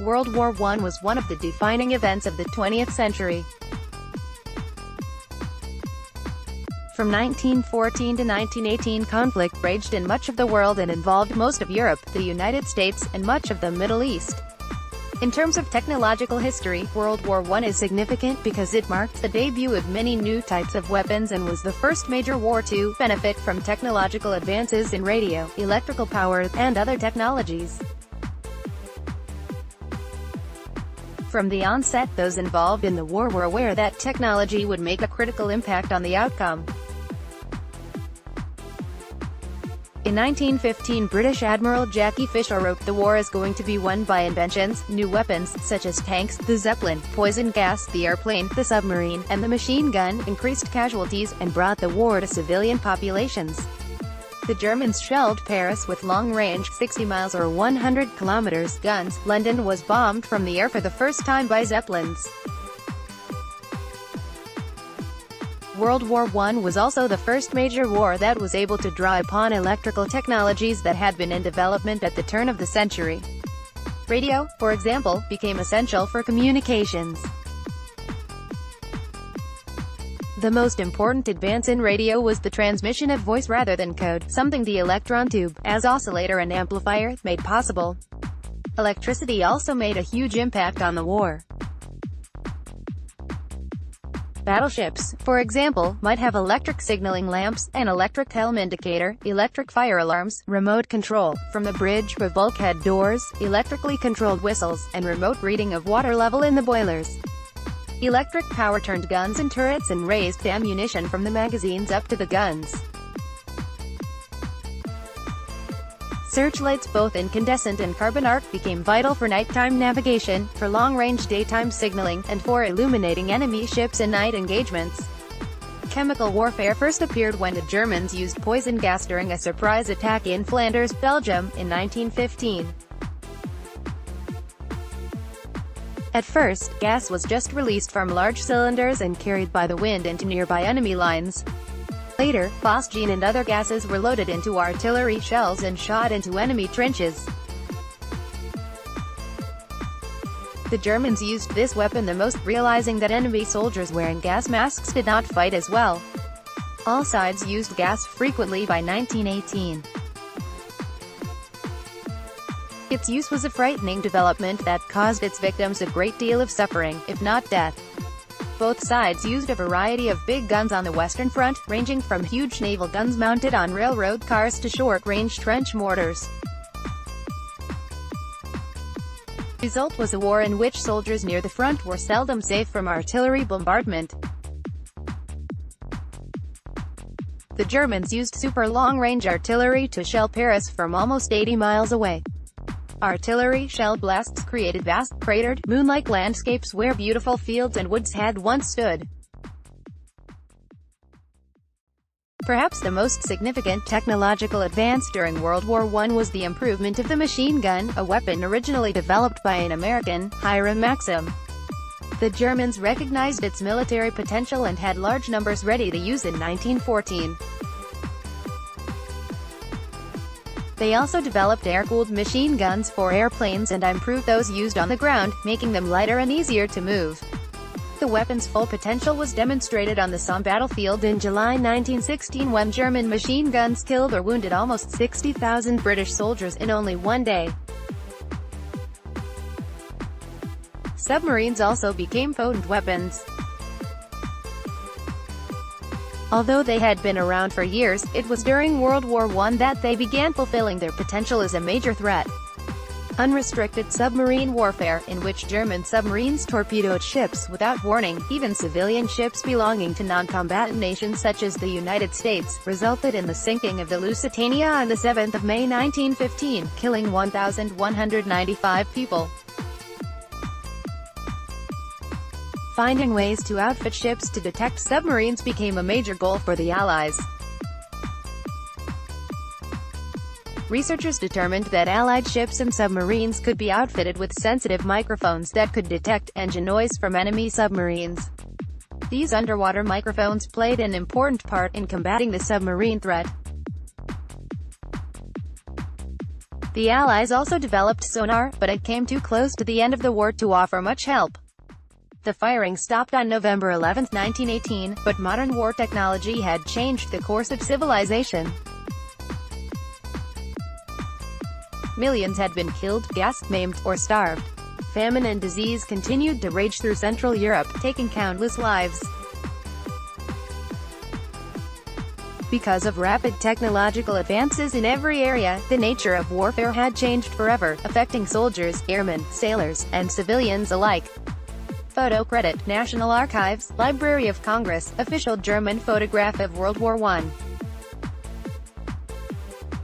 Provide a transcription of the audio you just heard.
World War I was one of the defining events of the 20th century. From 1914 to 1918, conflict raged in much of the world and involved most of Europe, the United States, and much of the Middle East. In terms of technological history, World War I is significant because it marked the debut of many new types of weapons and was the first major war to benefit from technological advances in radio, electrical power, and other technologies. From the onset, those involved in the war were aware that technology would make a critical impact on the outcome. In 1915, British Admiral Jackie Fisher wrote, "The war is going to be won by inventions, new weapons, such as tanks, the Zeppelin, poison gas, the airplane, the submarine, and the machine gun, increased casualties, and brought the war to civilian populations." The Germans shelled Paris with long-range, 60 miles or 100 kilometers, guns. London was bombed from the air for the first time by Zeppelins. World War I was also the first major war that was able to draw upon electrical technologies that had been in development at the turn of the century. Radio, for example, became essential for communications. The most important advance in radio was the transmission of voice rather than code, something the electron tube, as oscillator and amplifier, made possible. Electricity also made a huge impact on the war. Battleships, for example, might have electric signaling lamps, an electric helm indicator, electric fire alarms, remote control from the bridge with bulkhead doors, electrically controlled whistles, and remote reading of water level in the boilers. Electric power turned guns and turrets and raised ammunition from the magazines up to the guns. Searchlights, both incandescent and carbon arc, became vital for nighttime navigation, for long-range daytime signaling, and for illuminating enemy ships in night engagements. Chemical warfare first appeared when the Germans used poison gas during a surprise attack in Flanders, Belgium, in 1915. At first, gas was just released from large cylinders and carried by the wind into nearby enemy lines. Later, phosgene and other gases were loaded into artillery shells and shot into enemy trenches. The Germans used this weapon the most, realizing that enemy soldiers wearing gas masks did not fight as well. All sides used gas frequently by 1918. Its use was a frightening development that caused its victims a great deal of suffering, if not death. Both sides used a variety of big guns on the Western Front, ranging from huge naval guns mounted on railroad cars to short-range trench mortars. The result was a war in which soldiers near the front were seldom safe from artillery bombardment. The Germans used super long-range artillery to shell Paris from almost 80 miles away. Artillery shell blasts created vast, cratered, moon-like landscapes where beautiful fields and woods had once stood. Perhaps the most significant technological advance during World War I was the improvement of the machine gun, a weapon originally developed by an American, Hiram Maxim. The Germans recognized its military potential and had large numbers ready to use in 1914. They also developed air-cooled machine guns for airplanes and improved those used on the ground, making them lighter and easier to move. The weapon's full potential was demonstrated on the Somme battlefield in July 1916 when German machine guns killed or wounded almost 60,000 British soldiers in only one day. Submarines also became potent weapons. Although they had been around for years, it was during World War I that they began fulfilling their potential as a major threat. Unrestricted submarine warfare, in which German submarines torpedoed ships without warning, even civilian ships belonging to non-combatant nations such as the United States, resulted in the sinking of the Lusitania on the 7th of May 1915, killing 1,195 people. Finding ways to outfit ships to detect submarines became a major goal for the Allies. Researchers determined that Allied ships and submarines could be outfitted with sensitive microphones that could detect engine noise from enemy submarines. These underwater microphones played an important part in combating the submarine threat. The Allies also developed sonar, but it came too close to the end of the war to offer much help. The firing stopped on November 11, 1918, but modern war technology had changed the course of civilization. Millions had been killed, gassed, maimed, or starved. Famine and disease continued to rage through Central Europe, taking countless lives. Because of rapid technological advances in every area, the nature of warfare had changed forever, affecting soldiers, airmen, sailors, and civilians alike. Photo credit, National Archives, Library of Congress, official German photograph of World War I.